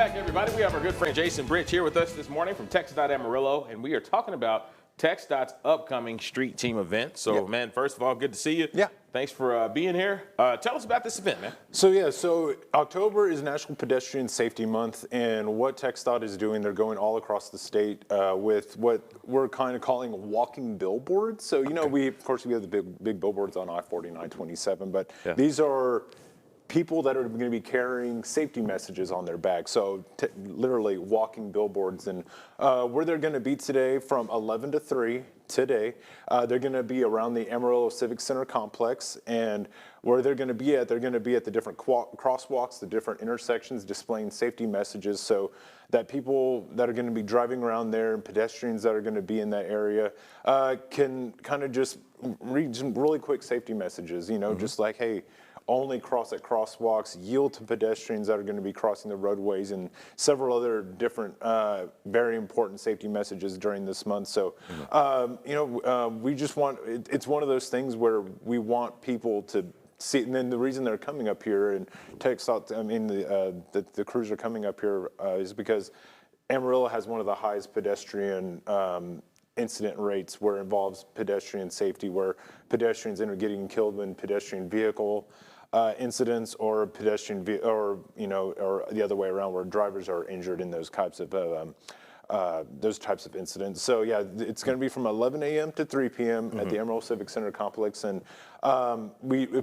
back, everybody. We have our good friend Jason Bridge here with us this morning from TxDOT Amarillo, and we are talking about TxDOT's upcoming street team event. So, man, first of all, good to see you. Yeah. Thanks for being here. Tell us about this event, man. So October is National Pedestrian Safety Month, and what TxDOT is doing, they're going all across the state with what we're kind of calling walking billboards. So, you know, of course, we have the big billboards on I-49, 27, but these are people that are going to be carrying safety messages on their bags. So literally walking billboards. And where they're going to be today from 11 to 3 today, they're going to be around the Amarillo Civic Center complex. And where they're going to be at the different crosswalks, the different intersections, displaying safety messages so that people that are going to be driving around there and pedestrians that are going to be in that area can kind of just read some really quick safety messages, you know, just like, hey, only cross at crosswalks, yield to pedestrians that are going to be crossing the roadways, and several other different very important safety messages during this month. So, you know, we just want, it's one of those things where we want people to see, and then the reason they're coming up here, and TxDOT, I mean, the crews are coming up here is because Amarillo has one of the highest pedestrian incident rates where it involves pedestrian safety, where pedestrians end up getting killed in pedestrian vehicle incidents, or pedestrian or the other way around, where drivers are injured in those types of incidents. So yeah, it's going to be from 11 a.m. to 3 p.m. at the Amarillo Civic Center complex, and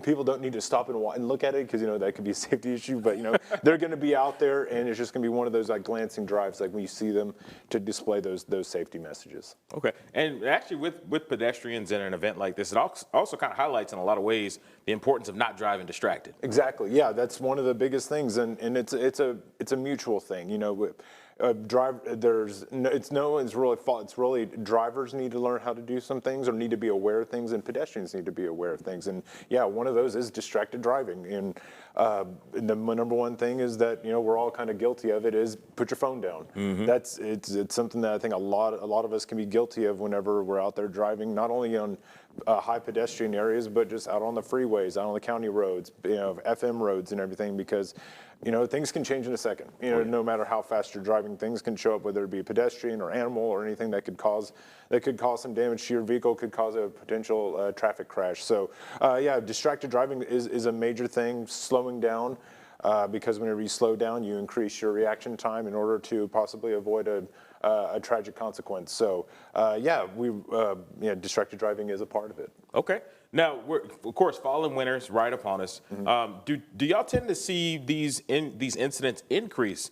people don't need to stop and look at it, because you know that could be a safety issue. But you know they're going to be out there, and it's just going to be one of those like glancing drives, like when you see them, to display those safety messages. Okay, and actually with pedestrians in an event like this, it also kind of highlights in a lot of ways the importance of not driving distracted. Exactly. Yeah, that's one of the biggest things, and it's a mutual thing. You know, it's no one's really fault. It's really drivers need to learn how to do some things, or need to be aware of things, and pedestrians need to be aware of things. And yeah, one of those is distracted driving. And the number one thing is that, you know, we're all kind of guilty of it, is put your phone down. It's something that I think a lot of us can be guilty of whenever we're out there driving, not only on high pedestrian areas, but just out on the freeways, out on the county roads, you know, FM roads and everything, because you know, things can change in a second. You know, no matter how fast you're driving, things can show up, whether it be a pedestrian or animal or anything that could cause some damage to your vehicle, could cause a potential traffic crash. So, yeah, distracted driving is a major thing. Slowing down, because whenever you slow down, you increase your reaction time in order to possibly avoid a tragic consequence. So, yeah, distracted driving is a part of it. Okay. Now, of course, fall and winter's right upon us. Do y'all tend to see these incidents increase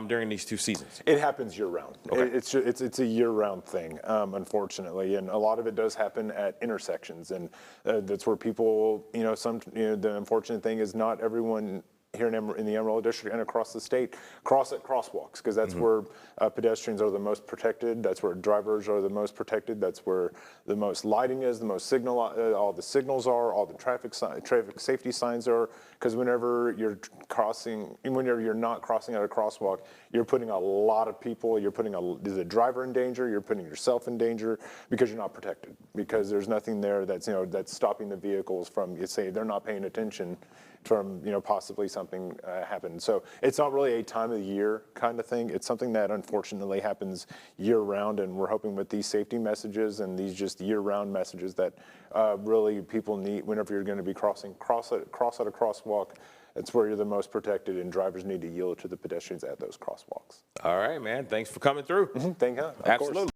during these two seasons? It happens year round. Okay. It's a year round thing, unfortunately, and a lot of it does happen at intersections, and that's where people, you know, the unfortunate thing is not everyone here in the Amarillo District and across the state cross at crosswalks, because that's where pedestrians are the most protected. That's where drivers are the most protected. That's where the most lighting is, the most signal, all the signals are, all the traffic safety signs are. Because whenever you're not crossing at a crosswalk, you're putting a lot of people. You're putting the driver in danger. You're putting yourself in danger, because you're not protected. Because there's nothing there that's stopping the vehicles from, you say, they're not paying attention from, you know, possibly something happened. So it's not really a time of the year kind of thing. It's something that unfortunately happens year round, and we're hoping with these safety messages and these just year round messages that really people need, whenever you're going to be cross at a crosswalk, it's where you're the most protected, and drivers need to yield to the pedestrians at those crosswalks. All right, man. Thanks for coming through. Thank you. Absolutely.